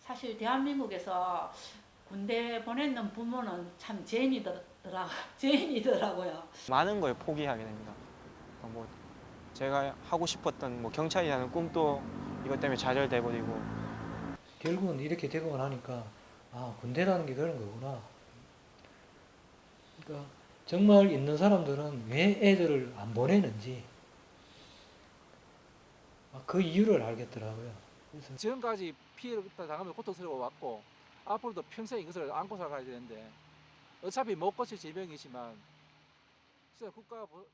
사실 대한민국에서 군대 보냈는 부모는 참 죄인이더라고요. 많은 걸 포기하게 됩니다. 뭐 제가 하고 싶었던 뭐 경찰이라는 꿈도 이것 때문에 좌절돼 버리고. 결국은 이렇게 되고 나니까 아, 군대라는 게 그런 거구나. 그러니까 정말 있는 사람들은 왜 애들을 안 보내는지 그 이유를 알겠더라고요. 그래서 지금까지 피해를 당하면서 고통스러워 왔고 앞으로도 평생 이것을 안고 살아가야 되는데 어차피 못 고칠 질병이지만 진짜 국가 본체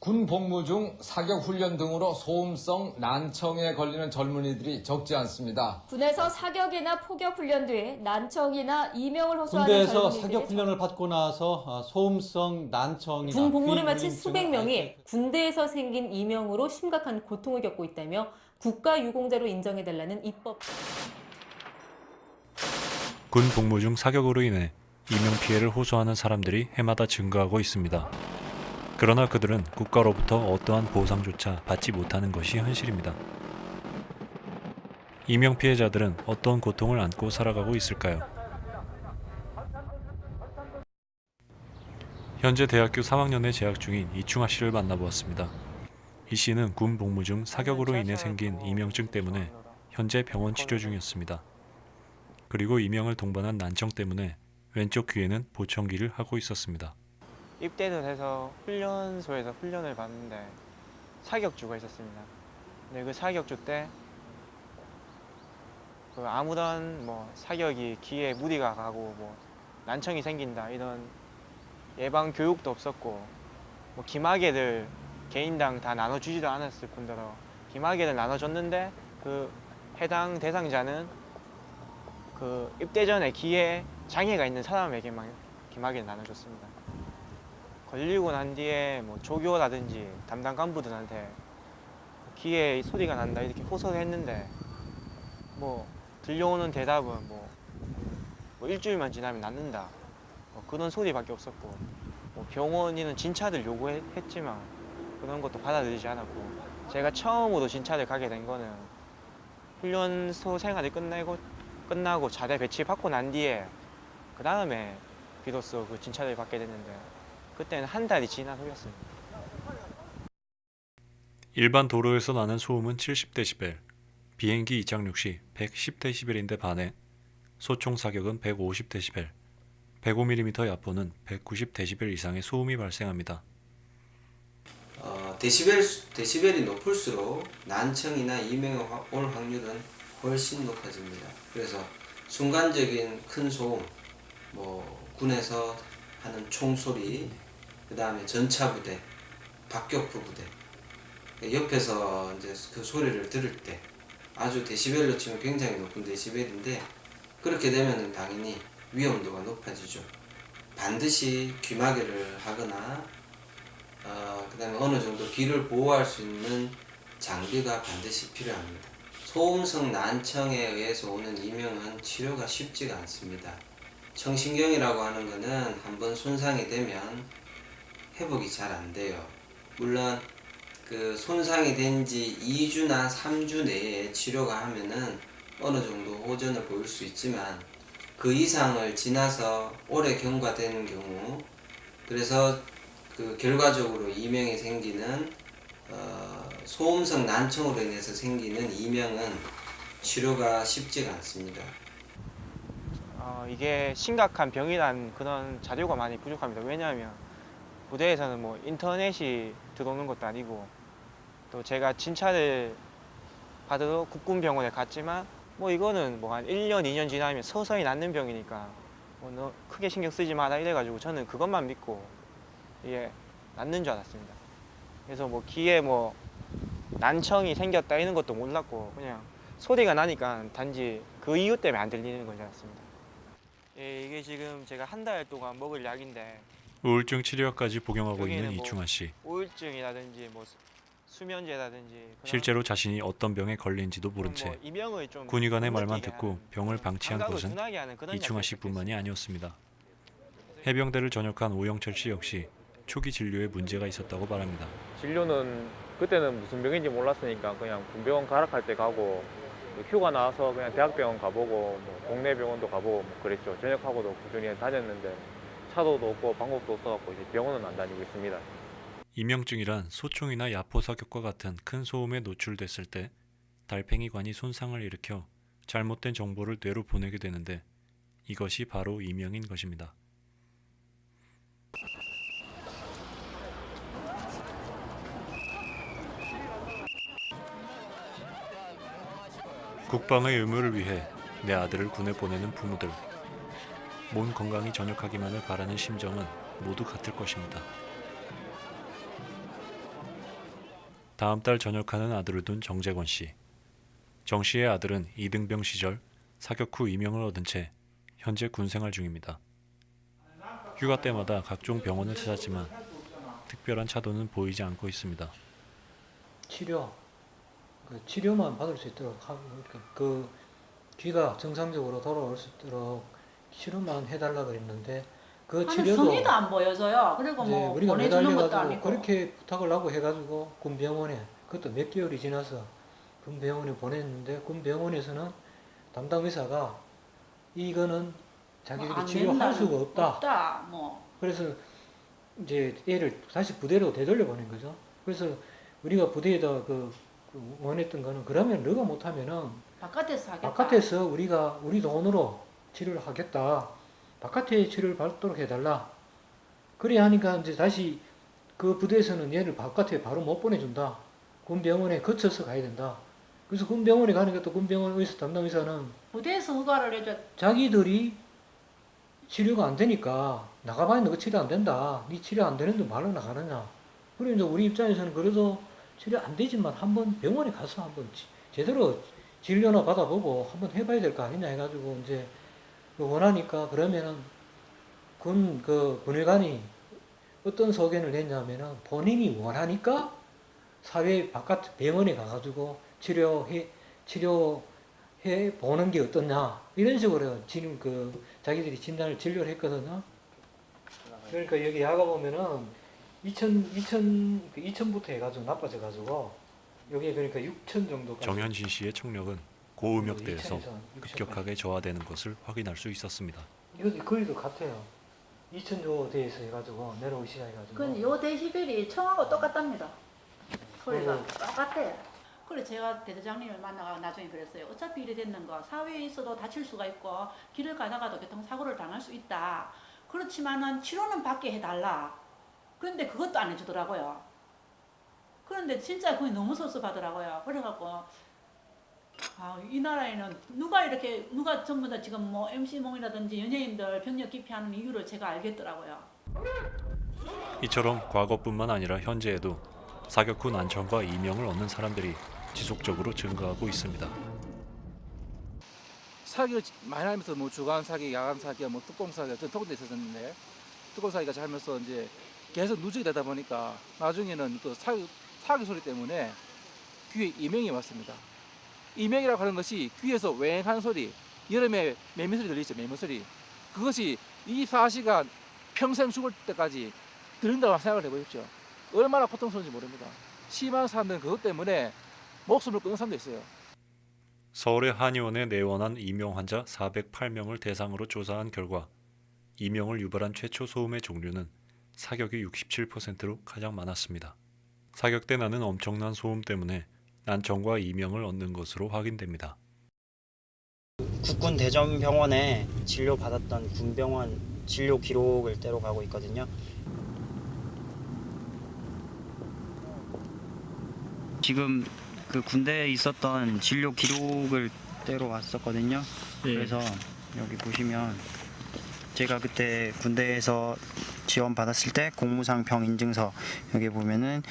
군 복무 중 사격 훈련 등으로 소음성 난청에 걸리는 젊은이들이 적지 않습니다. 군에서 사격이나 포격 훈련 뒤에 난청이나 이명을 호소하는 군대에서 젊은이들의 사격 훈련을 받고 나서 소음성 난청이나 군 복무를 마친 비불임증을 수백 명이 군대에서 생긴 이명으로 심각한 고통을 겪고 있다며 국가유공자로 인정해달라는 입법. 군 복무 중 사격으로 인해 이명 피해를 호소하는 사람들이 해마다 증가하고 있습니다. 그러나 그들은 국가로부터 어떠한 보상조차 받지 못하는 것이 현실입니다. 이명 피해자들은 어떤 고통을 안고 살아가고 있을까요? 현재 대학교 3학년에 재학 중인 이충아 씨를 만나보았습니다. 이 씨는 군 복무 중 사격으로 인해 생긴 이명증 때문에 현재 병원 치료 중이었습니다. 그리고 이명을 동반한 난청 때문에 왼쪽 귀에는 보청기를 하고 있었습니다. 입대를 해서 훈련소에서 훈련을 받는데 사격주가 있었습니다. 근데 그 사격주 때 그 아무런 뭐 사격이 귀에 무리가 가고 뭐 난청이 생긴다 이런 예방 교육도 없었고 뭐 기마개를 개인당 다 나눠주지도 않았을 뿐더러 기마개를 나눠줬는데 그 해당 대상자는 그 입대 전에 귀에 장애가 있는 사람에게만 기마개를 나눠줬습니다. 걸리고 난 뒤에 뭐 조교라든지 담당 간부들한테 귀에 소리가 난다 이렇게 호소를 했는데 뭐 들려오는 대답은 뭐 일주일만 지나면 낫는다 뭐 그런 소리밖에 없었고 뭐 병원에는 진찰을 요구했지만 그런 것도 받아들이지 않았고 제가 처음으로 진찰을 가게 된 거는 훈련소 생활이 끝나고 자대 배치 받고 난 뒤에 그 다음에 비로소 그 진찰을 받게 됐는데 그때는 한 달이 지난 후였습니다. 일반 도로에서 나는 소음은 70데시벨, 비행기 이착륙 시 110데시벨인데 반해 소총 사격은 150데시벨, 105mm 야포는 190데시벨 이상의 소음이 발생합니다. 데시벨이 높을수록 난청이나 이명에 올 확률은 훨씬 높아집니다. 그래서 순간적인 큰 소음, 뭐 군에서 하는 총소리, 그 다음에 전차부대, 박격포 부대 옆에서 이제 그 소리를 들을 때 아주 데시벨로 치면 굉장히 높은 데시벨인데 그렇게 되면 당연히 위험도가 높아지죠. 반드시 귀마개를 하거나 그 다음에 어느 정도 귀를 보호할 수 있는 장비가 반드시 필요합니다. 소음성 난청에 의해서 오는 이명은 치료가 쉽지가 않습니다. 청신경이라고 하는 것은 한번 손상이 되면 회복이 잘 안 돼요. 물론 그 손상이 된 지 2주나 3주 내에 치료가 하면은 어느 정도 호전을 보일 수 있지만 그 이상을 지나서 오래 경과되는 경우 그래서 그 결과적으로 이명이 생기는 소음성 난청으로 인해서 생기는 이명은 치료가 쉽지가 않습니다. 이게 심각한 병이란 그런 자료가 많이 부족합니다. 왜냐하면 부대에서는 뭐 인터넷이 들어오는 것도 아니고 또 제가 진찰을 받으러 국군병원에 갔지만 뭐 이거는 뭐 한 1년, 2년 지나면 서서히 낫는 병이니까 뭐 너 크게 신경 쓰지 마라 이래가지고 저는 그것만 믿고 이게 낫는 줄 알았습니다. 그래서 뭐 귀에 뭐 난청이 생겼다 이런 것도 몰랐고 그냥 소리가 나니까 단지 그 이유 때문에 안 들리는 건 줄 알았습니다. 예, 이게 지금 제가 한 달 동안 먹을 약인데 우울증 치료약까지 복용하고 있는 뭐 이충아 씨. 우울증이라든지 뭐 수면제라든지 실제로 자신이 어떤 병에 걸린지도 모른 채 군의관의 말만 듣고 병을 방치한 것은 이충아 씨뿐만이 아니었습니다. 해병대를 전역한 오영철 씨 역시 초기 진료에 문제가 있었다고 말합니다. 진료는 그때는 무슨 병인지 몰랐으니까 그냥 군병원 가락할 때 가고 휴가 나와서 그냥 대학병원 가보고 뭐 동네 병원도 가보고 뭐 그랬죠. 전역하고도 꾸준히 다녔는데 차도도 없고 방법도 없어갖고 이제 병원은 안 다니고 있습니다. 이명증이란 소총이나 야포 사격과 같은 큰 소음에 노출됐을 때 달팽이관이 손상을 일으켜 잘못된 정보를 뇌로 보내게 되는데 이것이 바로 이명인 것입니다. 국방의 의무를 위해 내 아들을 군에 보내는 부모들. 몸 건강히 전역하기만을 바라는 심정은 모두 같을 것입니다. 다음 달 전역하는 아들을 둔 정재권 씨. 정 씨의 아들은 이등병 시절 사격 후 이명을 얻은 채 현재 군 생활 중입니다. 휴가 때마다 각종 병원을 찾았지만 특별한 차도는 보이지 않고 있습니다. 치료만 받을 수 있도록 하고 그 귀가 정상적으로 돌아올 수 있도록 치료만 해달라 그랬는데 그 하는 치료도 성의도 안 보여줘요. 그리고 이제 뭐 우리가 보내주는 것도 매달려가지고 아니고. 그렇게 부탁을 하고 해가지고 군병원에 그것도 몇 개월이 지나서 군병원에 보냈는데 군병원에서는 담당 의사가 이거는 자기들이 안 치료할 된다는, 수가 없다. 없다. 뭐 그래서 이제 애를 다시 부대로 되돌려 보낸 거죠. 그래서 우리가 부대에다 원했던 거는 그러면 너가 못하면은 바깥에서 하겠다. 바깥에서 우리가 우리 돈으로 치료를 하겠다. 바깥에 치료를 받도록 해달라. 그래 하니까 이제 다시 그 부대에서는 얘를 바깥에 바로 못 보내준다. 군병원에 거쳐서 가야 된다. 그래서 군병원에 가니까 또 군병원 의사 담당 의사는 부대에서 허가를 해줘. 자기들이 치료가 안 되니까 나가봐야 너 치료 안 된다. 네 치료 안 되는데 말로 나가느냐. 그래 이제 우리 입장에서는 그래도 치료 안 되지만 한번 병원에 가서 한번 제대로 진료나 받아보고 한번 해봐야 될 거 아니냐 해가지고 이제 원하니까 그러면은 군의관이 어떤 소견을 냈냐면은 본인이 원하니까 사회 바깥 병원에 가가지고 치료해 보는 게 어떻냐 이런 식으로 지금 자기들이 진료를 했거든요. 그러니까 여기 야가 보면은 2000부터 해가지고 나빠져가지고 여기 그러니까 6000 정도까지. 정현진 씨의 청력은 고음역대에서 급격하게 저하되는 것을 확인할 수 있었습니다. 이거 거리도 같아요. 2000조대에서 해가지고 내려오기 시작해가지고. 그요 데시벨이 청하고 똑같답니다. 소리가 똑같아요. 그래 제가 대대장님을 만나가 나중에 그랬어요. 어차피 이래 됐는 거 사회에 있어도 다칠 수가 있고 길을 가다가도 교통사고를 당할 수 있다. 그렇지만은 치료는 받게 해달라. 그런데 그것도 안 해주더라고요. 그런데 진짜 그게 너무 섭섭하더라고요. 그래갖고 이 나라에는 누가 전부 다 지금 뭐 MC몽이라든지 연예인들 병력 기피하는 이유를 제가 알겠더라고요. 이처럼 과거뿐만 아니라 현재에도 사격 후 난청과 이명을 얻는 사람들이 지속적으로 증가하고 있습니다. 사격을 많이 하면서 뭐 주간 사격, 야간 사격, 뭐 뚜껑 사격, 전 독일에 있었는데 뚜껑 사격까지 하면서 이제 계속 누적이 되다 보니까 나중에는 그 사격 소리 때문에 귀에 이명이 왔습니다. 이명이라고 하는 것이 귀에서 웽하는 소리, 여름에 매미 소리 들리죠, 매미 소리. 그것이 24시간 평생 죽을 때까지 들린다고 생각을 해보십시오. 얼마나 고통스러운지 모릅니다. 심한 사람들은 그것 때문에 목숨을 끊는 사람도 있어요. 서울의 한의원에 내원한 이명 환자 408명을 대상으로 조사한 결과 이명을 유발한 최초 소음의 종류는 사격이 67%로 가장 많았습니다. 사격 때 나는 엄청난 소음 때문에 난청과 이명을 얻는 것으로 확인됩니다. 국군 대전병원에 진료받았던 군병원 진료 기록을 떼러 가고 있거든요. 지금 그 군대에 있었던 진료 기록을 떼러 왔었거든요. 그래서 여기 보시면 제가 그때 군대에서 지원 받았을 때 공무상 병 인증서 여기 보면은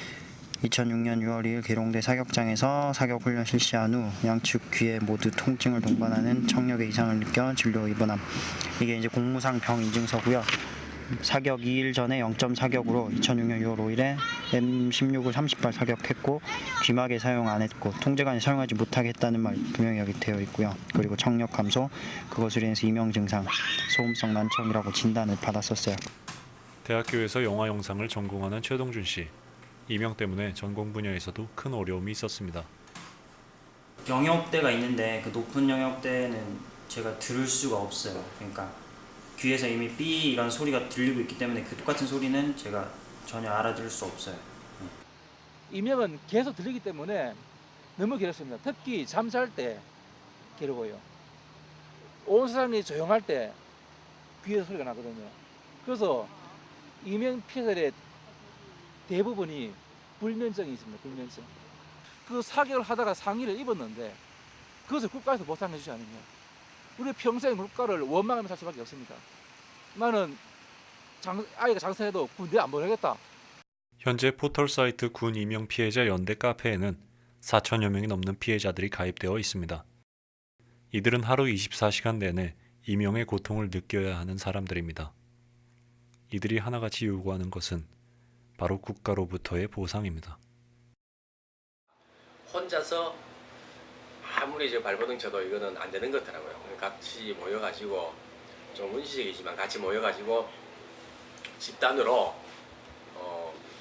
2006년 6월 2일 계룡대 사격장에서 사격 훈련 실시한 후 양측 귀에 모두 통증을 동반하는 청력의 이상을 느껴 진료 입원함. 이게 이제 공무상 병 인증서고요. 사격 2일 전에 0점 사격으로 2006년 6월 5일에 M16을 30발 사격했고 귀마개 사용 안 했고 통제관이 사용하지 못하게 했다는 말 분명히 여기 되어 있고요. 그리고 청력 감소, 그것으로 인해서 이명 증상, 소음성 난청이라고 진단을 받았었어요. 대학교에서 영화 영상을 전공하는 최동준 씨. 이명 때문에 전공 분야에서도 큰 어려움이 있었습니다. 영역대가 있는데 그 높은 영역대는 제가 들을 수가 없어요. 그러니까 귀에서 이미 삐 이런 소리가 들리고 있기 때문에 그 똑같은 소리는 제가 전혀 알아들을 수 없어요. 이명은 계속 들리기 때문에 너무 괴롭습니다. 특히 잠잘 때 괴로워요. 온 세상이 조용할 때 귀에서 소리가 나거든요. 그래서 이명 피해자들의 대부분이 불면증이 있습니다. 불면증. 그 사격을 하다가 상의를 입었는데 그것을 국가에서 보상해 주지 않으면 우리 평생 국가를 원망하며 살 수밖에 없습니다. 나는 아이가 장사해도 군대 안 보내겠다. 현재 포털 사이트 군 이명 피해자 연대 카페에는 4천여 명이 넘는 피해자들이 가입되어 있습니다. 이들은 하루 24시간 내내 이명의 고통을 느껴야 하는 사람들입니다. 이들이 하나같이 요구하는 것은 바로 국가로부터의 보상입니다. 혼자서 아무리 발버둥 쳐도 이거는 안 되는 것 같더라고요. 같이 모여가지고 좀 원시적이지만 같이 모여가지고 집단으로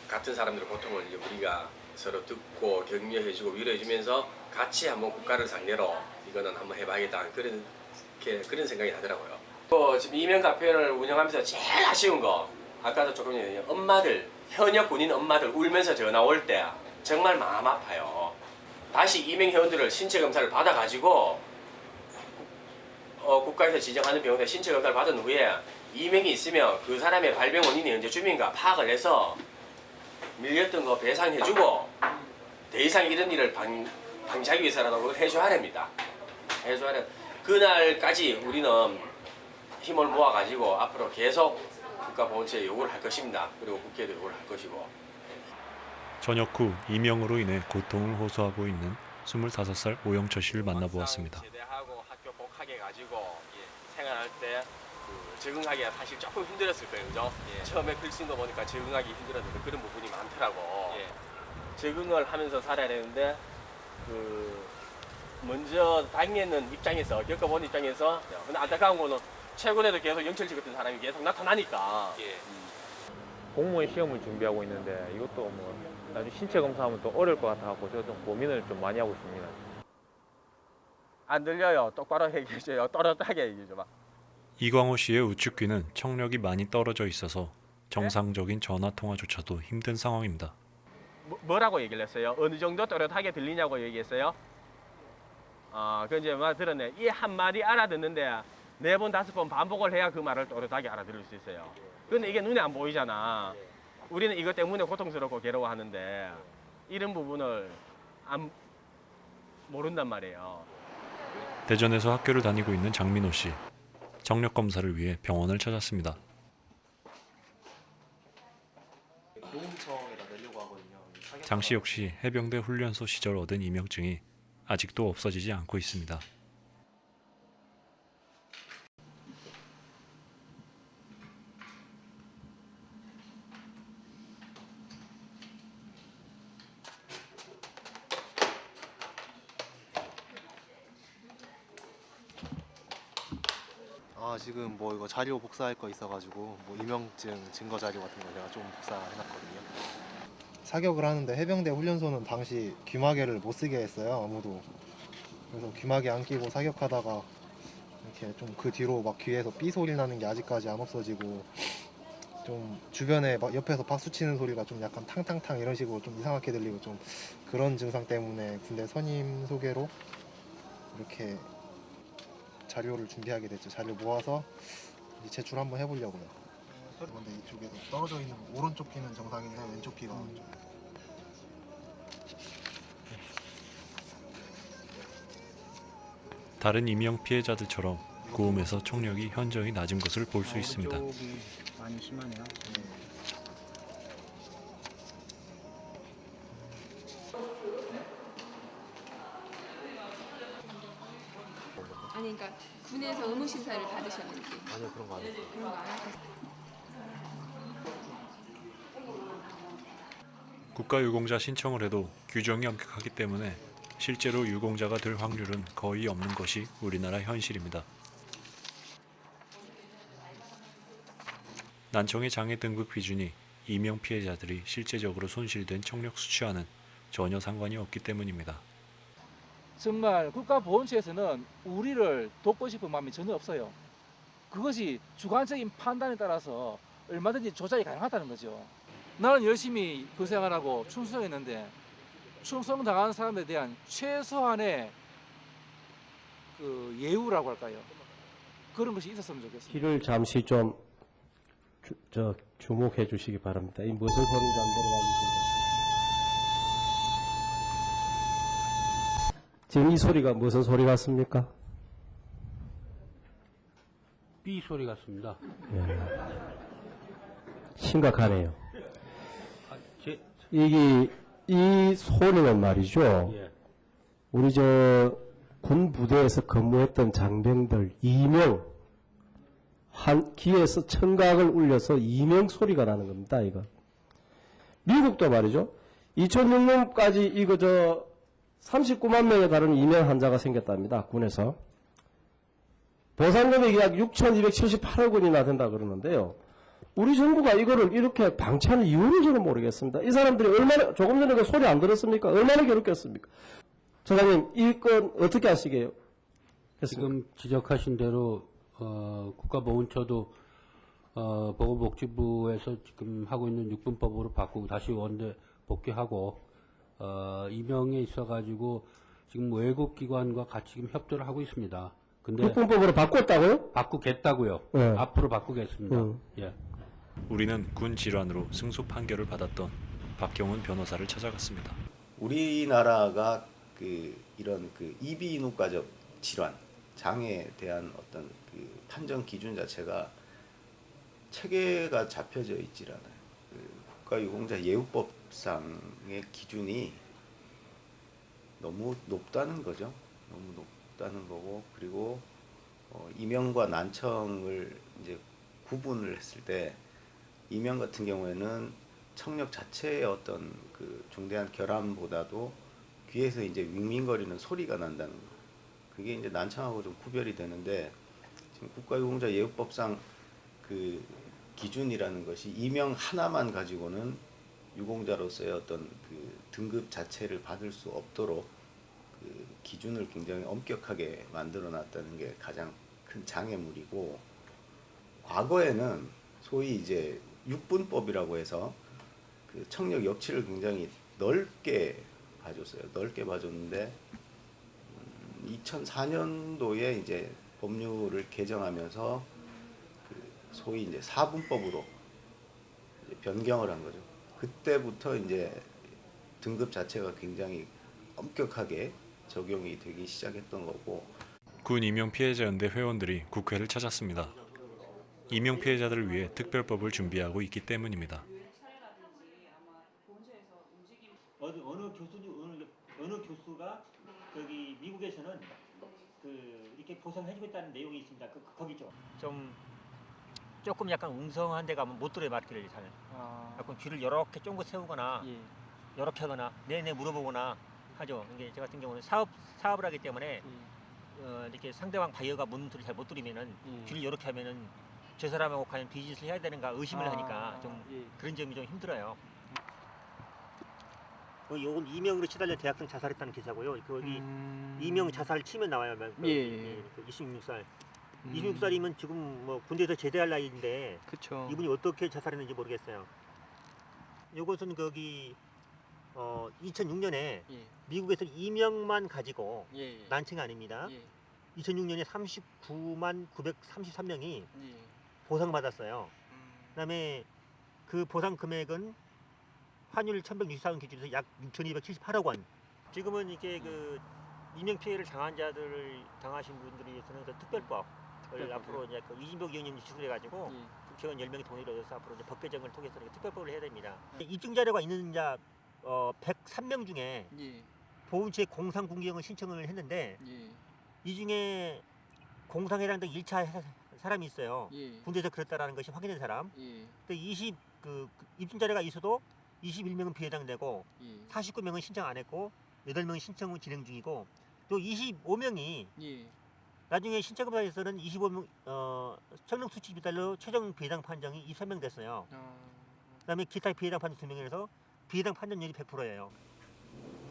같은 사람들의 고통을 이제 우리가 서로 듣고 격려해주고 위로해주면서 같이 한번 국가를 상대로 이거는 한번 해봐야겠다 그런 생각이 나더라고요. 지금 이명 카페를 운영하면서 제일 아쉬운 거 아까도 조금 전에 엄마들 현역 군인 엄마들 울면서 전화 올 때 정말 마음 아파요. 다시 이명 회원들을 신체 검사를 받아가지고 국가에서 지정하는 병원에 신체 검사를 받은 후에 이명이 있으면 그 사람의 발병 원인이 현재 주민과 파악을 해서 밀렸던 거 배상해주고 더 이상 이런 일을 방지하기 위해서라도 그걸 해줘야 합니다. 해줘야 돼. 그날까지 우리는 힘을 모아가지고 앞으로 계속 국가보훈처에 요구를 할 것입니다. 그리고 국회에도 요구를 할 것이고. 전역 후 이명으로 인해 고통을 호소하고 있는 25살 오영철 씨를 만나보았습니다. 제대하고 학교 복학해 가지고 생활할 때 적응하기가 사실 조금 힘들었을 거예요, 그죠? 처음에 글 쓴 거 보니까 적응하기 힘들었는데 그런 부분이 많더라고. 적응을 하면서 살아야 되는데 먼저 당했는 입장에서 겪어본 입장에서 근데 안타까운 거는 최근에도 계속 영철 씨 같은 사람이 계속 나타나니까. 공무원 시험을 준비하고 있는데 이것도 뭐 나중에 신체 검사하면 또 어려울 것 같아서 제가 좀 고민을 좀 많이 하고 있습니다. 안 들려요. 똑바로 얘기해줘요. 또렷하게 얘기해줘봐. 이광호 씨의 우측 귀는 청력이 많이 떨어져 있어서 정상적인 전화 통화조차도 힘든 상황입니다. 뭐라고 얘기를 했어요? 어느 정도 또렷하게 들리냐고 얘기했어요? 그 이제 말 들었네. 이 한마디 알아듣는데 4번, 5번 반복을 해야 그 말을 또렷하게 알아들을 수 있어요. 근데 이게 눈에 안 보이잖아. 우리는 이것 때문에 고통스럽고 괴로워하는데 이런 부분을 모른단 말이에요. 대전에서 학교를 다니고 있는 장민호 씨. 정력 검사를 위해 병원을 찾았습니다. 장 씨 역시 해병대 훈련소 시절 얻은 이명증이 아직도 없어지지 않고 있습니다. 지금 뭐 이거 자료 복사할 거 있어가지고 뭐 이명증 증거 자료 같은 거 제가 좀 복사해놨거든요. 사격을 하는데 해병대 훈련소는 당시 귀마개를 못 쓰게 했어요, 아무도. 그래서 귀마개 안 끼고 사격하다가 이렇게 좀 그 뒤로 막 귀에서 삐 소리 나는 게 아직까지 안 없어지고 좀 주변에 막 옆에서 박수 치는 소리가 좀 약간 탕탕탕 이런 식으로 좀 이상하게 들리고 좀 그런 증상 때문에 군대 선임 소개로 이렇게 자료를 준비하게 됐죠. 자료 모아서 이제 제출 한번 해보려고요. 근데 이쪽에서 떨어져 있는 오른쪽 귀는 정상인데 왼쪽 귀가 좀. 다른 이명 피해자들처럼 고음에서 청력이 현저히 낮은 것을 볼 수 있습니다. 오른쪽이 많이 심하네요. 아니 그러니까 군에서 의무 심사를 받으셨는지. 아니요, 그런 거 안 했어요. 그런 거 안 하셨어요. 국가유공자 신청을 해도 규정이 엄격하기 때문에 실제로 유공자가 될 확률은 거의 없는 것이 우리나라 현실입니다. 난청의 장애 등급 기준이 이명 피해자들이 실제적으로 손실된 청력 수치와는 전혀 상관이 없기 때문입니다. 정말 국가보훈처에서는 우리를 돕고 싶은 마음이 전혀 없어요. 그것이 주관적인 판단에 따라서 얼마든지 조작이 가능하다는 거죠. 나는 열심히 그 생활하고 충성했는데 충성당한 사람에 대한 최소한의 그 예우라고 할까요? 그런 것이 있었으면 좋겠습니다. 귀를 잠시 좀 주목해 주시기 바랍니다. 이 무슨 소리인지 안 들어가지고. 지금 이 소리가 무슨 소리 같습니까? 삐 소리 같습니다. 예. 심각하네요. 이 소리는 말이죠. 예. 우리 군 부대에서 근무했던 장병들 2명 귀에서 청각을 울려서 이명 소리가 나는 겁니다. 이거. 미국도 말이죠. 2006년까지 39만 명에 달하는 이명 환자가 생겼답니다. 군에서. 보상금액이 약 6,278억 원이나 된다 그러는데요. 우리 정부가 이거를 이렇게 방치하는 이유를 저는 모르겠습니다. 이 사람들이 얼마나, 조금 전에 그 소리 안 들었습니까? 얼마나 괴롭겠습니까? 소장님, 이 건 어떻게 하시게요? 지금 지적하신 대로 국가보훈처도 보건복지부에서 지금 하고 있는 육군법으로 바꾸고 다시 원대 복귀하고 이명에 있어가지고 지금 외국 기관과 같이 지금 협조를 하고 있습니다. 근데 육군법으로 바꿨다고요? 바꾸겠다고요. 네. 앞으로 바꾸겠습니다. 예. 우리는 군 질환으로 승소 판결을 받았던 박경훈 변호사를 찾아갔습니다. 우리나라가 이런 이비인후과적 질환, 장애에 대한 어떤 판정 기준 자체가 체계가 잡혀져 있질 않아요. 국가유공자 예우법상의 기준이 너무 높다는 거죠. 너무 높다는 거고, 그리고 이명과 난청을 이제 구분을 했을 때 이명 같은 경우에는 청력 자체의 어떤 중대한 결함보다도 귀에서 이제 윙윙거리는 소리가 난다는 거. 그게 이제 난청하고 좀 구별이 되는데, 지금 국가유공자 예우법상 기준이라는 것이 이명 하나만 가지고는 유공자로서의 어떤 등급 자체를 받을 수 없도록 기준을 굉장히 엄격하게 만들어 놨다는 게 가장 큰 장애물이고, 과거에는 소위 이제 육분법이라고 해서 청력 역치를 굉장히 넓게 봐줬어요. 넓게 봐줬는데 2004년도에 이제 법률을 개정하면서 소위 이제 사분법으로 이제 변경을 한 거죠. 그때부터 이제 등급 자체가 굉장히 엄격하게 적용이 되기 시작했던 거고. 군 이명 피해자연대 회원들이 국회를 찾았습니다. 이명 피해자들을 위해 특별법을 준비하고 있기 때문입니다. 어느 교수가 저기 미국에서는 이렇게 보상해주고 있다는 내용이 있습니다. 거기죠. 조금 약간 웅성한 데 가면 못 들어요, 말귀를 잘. 약간 귀를 이렇게 쫑긋 세우거나 이렇게 하거나 네네 물어보거나 하죠. 이게 저 같은 경우는 사업을 하기 때문에 이렇게 상대방 바이어가 묻는 소리 잘 못 들으면은 귀를 이렇게 하면은 저 사람하고 과연 비즈니스를 해야 되는가 의심을 하니까 좀 그런 점이 좀 힘들어요. 요건 이명으로 치달려 대학생 자살했다는 기사고요. 거기 이명 자살 치면 나와요. 26살. 26살이면 지금 뭐 군대에서 제대할 나이인데 그쵸. 이분이 어떻게 자살했는지 모르겠어요. 요것은 거기 2006년에 미국에서 이명만 가지고 난청이 아닙니다. 2006년에 39만 933명이 보상받았어요. 그다음에 그 보상 금액은 환율 1164원 기준에서 약 6,278억 원. 지금은 이게 이명 피해를 당하신 분들이 위해서는 특별법을 앞으로 이제 이진복 의원님이 주술해가지고 국회의원 10명이 동의를 얻어서 앞으로 이제 법 개정을 통해서 특별법을 해야 됩니다. 입증 자료가 있는 자 103명 중에 보훈처에 공상 군기형을 신청을 했는데 이 중에 공상에 해당된 1차 사람이 있어요. 군대에서 그랬다라는 것이 확인된 사람. 근데 입증 자료가 있어도 21명은 비해당되고 49명은 신청 안 했고 8명은 신청 후 진행 중이고 또 25명이 나중에 신체 검사에서는 25명 성능 수치 비달로 최종 비해당 판정이 23명 됐어요. 그다음에 기타 비해당 판정 2명이라서 비해당 판정률이 100%예요.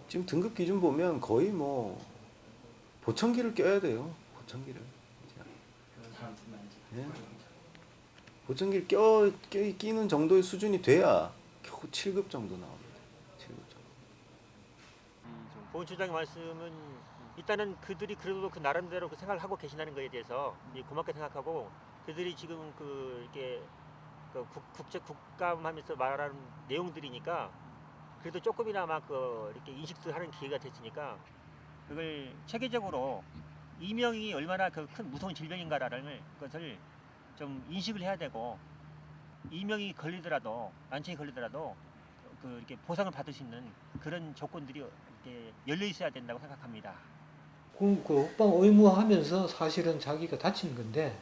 지금 등급 기준 보면 거의 뭐 보청기를 껴야 돼요. 보청기를. 예. 보청기를 끼는 정도의 수준이 돼야 겨우 7급 정도 나옵니다. 7급 정도. 보훈처장의 말씀은 일단은 그들이 그래도 그 나름대로 그 생각을 하고 계신다는 것에 대해서 고맙게 생각하고 그들이 지금 이렇게 국제 국감하면서 말하는 내용들이니까 그래도 조금이나마 이렇게 인식도 하는 기회가 됐으니까 그걸 체계적으로 이명이 얼마나 큰 무서운 질병인가라는 것을 좀 인식을 해야 되고 이명이 걸리더라도 난청이 걸리더라도 이렇게 보상을 받을 수 있는 그런 조건들이 이렇게 열려 있어야 된다고 생각합니다. 그 국방 의무하면서 사실은 자기가 다친 건데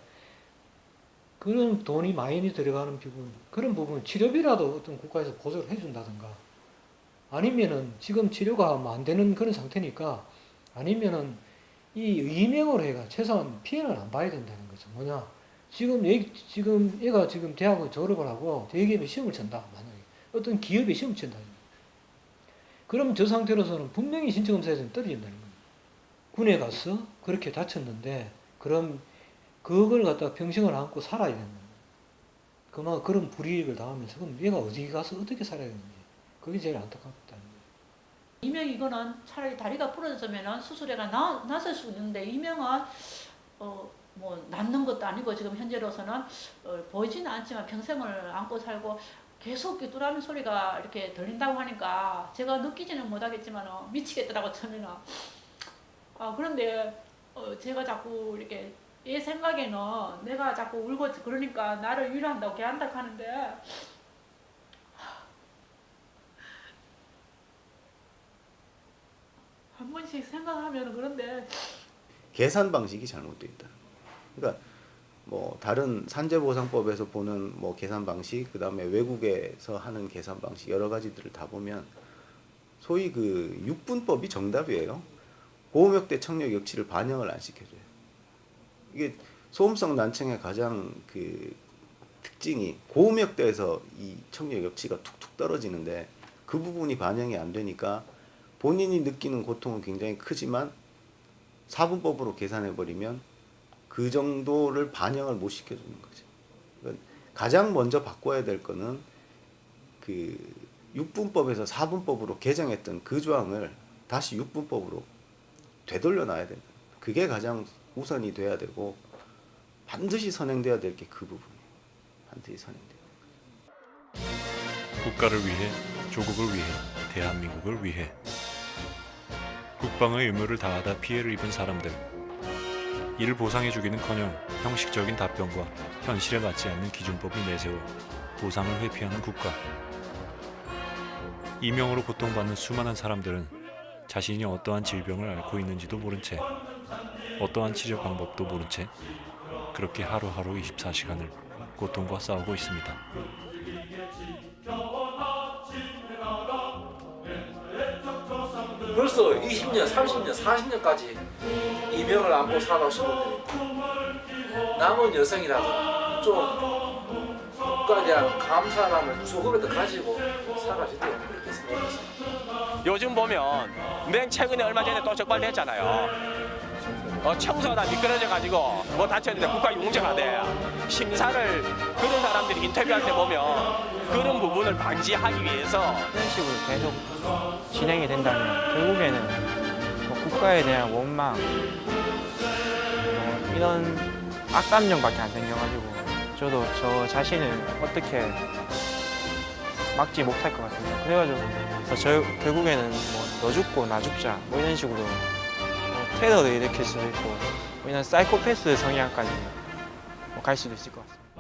그런 돈이 많이 들어가는 부분, 그런 부분 치료비라도 어떤 국가에서 보조를 해준다든가 아니면은 지금 치료가 안 되는 그런 상태니까 아니면은 이 이명으로 해가 최소한 피해를 안 봐야 된다는 거죠. 뭐냐? 지금 얘가 지금 대학을 졸업을 하고 대기업에 시험을 친다. 만약에 어떤 기업에 시험을 친다. 그럼 저 상태로서는 분명히 신체검사에서는 떨어진다는 거예요. 군에 가서 그렇게 다쳤는데 그럼 그걸 갖다가 평생을 안고 살아야 되는 거예요. 그만 그런 불이익을 당하면서 그럼 얘가 어디 가서 어떻게 살아야 되는지 그게 제일 안타깝다는 거예요. 이명 이거는 차라리 다리가 부러졌으면 수술해가 났을 수 있는데 이명은 뭐 낫는 것도 아니고 지금 현재로서는 보이지는 않지만 평생을 안고 살고 계속 귀뚜라미 소리가 이렇게 들린다고 하니까 제가 느끼지는 못하겠지만 미치겠더라고 처음에는. 그런데 제가 자꾸 이렇게 얘 생각에는 내가 자꾸 울고 그러니까 나를 위로한다고 걔한다고 하는데 한 번씩 생각하면 그런데 계산 방식이 잘못되어 있다. 그러니까 뭐 다른 산재보상법에서 보는 뭐 계산 방식, 그다음에 외국에서 하는 계산 방식 여러 가지들을 다 보면 소위 그 육분법이 정답이에요. 고음역대 청력 역치를 반영을 안 시켜줘요. 이게 소음성 난청의 가장 그 특징이 고음역대에서 이 청력 역치가 툭툭 떨어지는데 그 부분이 반영이 안 되니까 본인이 느끼는 고통은 굉장히 크지만 4분법으로 계산해버리면 그 정도를 반영을 못 시켜주는 거죠. 그러니까 가장 먼저 바꿔야 될 거는 그 6분법에서 4분법으로 개정했던 그 조항을 다시 6분법으로 되돌려 놔야 된다. 그게 가장 우선이 돼야 되고 반드시 선행돼야 될 게 그 부분이에요. 반드시 선행돼야 돼요. 국가를 위해, 조국을 위해, 대한민국을 위해 국방의 의무를 다하다 피해를 입은 사람들, 이를 보상해주기는커녕 형식적인 답변과 현실에 맞지 않는 기준법을 내세워 보상을 회피하는 국가. 이명으로 고통받는 수많은 사람들은 자신이 어떠한 질병을 앓고 있는지도 모른 채, 어떠한 치료 방법도 모른 채 그렇게 하루하루 24시간을 고통과 싸우고 있습니다. 벌써 20년, 30년, 40년까지 이명을 안고 살아오신 분들이 남은 여성이라도 좀 국가에 대한 감사함을 조금이라도 가지고 살아가시도록 그렇게 생각했습니다. 요즘 보면 맨 최근에 얼마 전에 또 적발됐잖아요. 청소하다 미끄러져가지고 뭐 다쳤는데 국가 용재가 돼. 심사를 그런 사람들이 인터뷰할 때 보면 그런 부분을 방지하기 위해서 이런 식으로 계속 진행이 된다면 결국에는 뭐 국가에 대한 원망 이런 악감정밖에 안 생겨가지고 저도 저 자신을 어떻게 막지 못할 것 같습니다. 그래가지고 저 결국에는 뭐 너 죽고 나 죽자 뭐 이런 식으로 뭐 테러를 일으킬 수도 있고 뭐 이런 사이코패스 성향까지 뭐 갈 수도 있을 것 같습니다.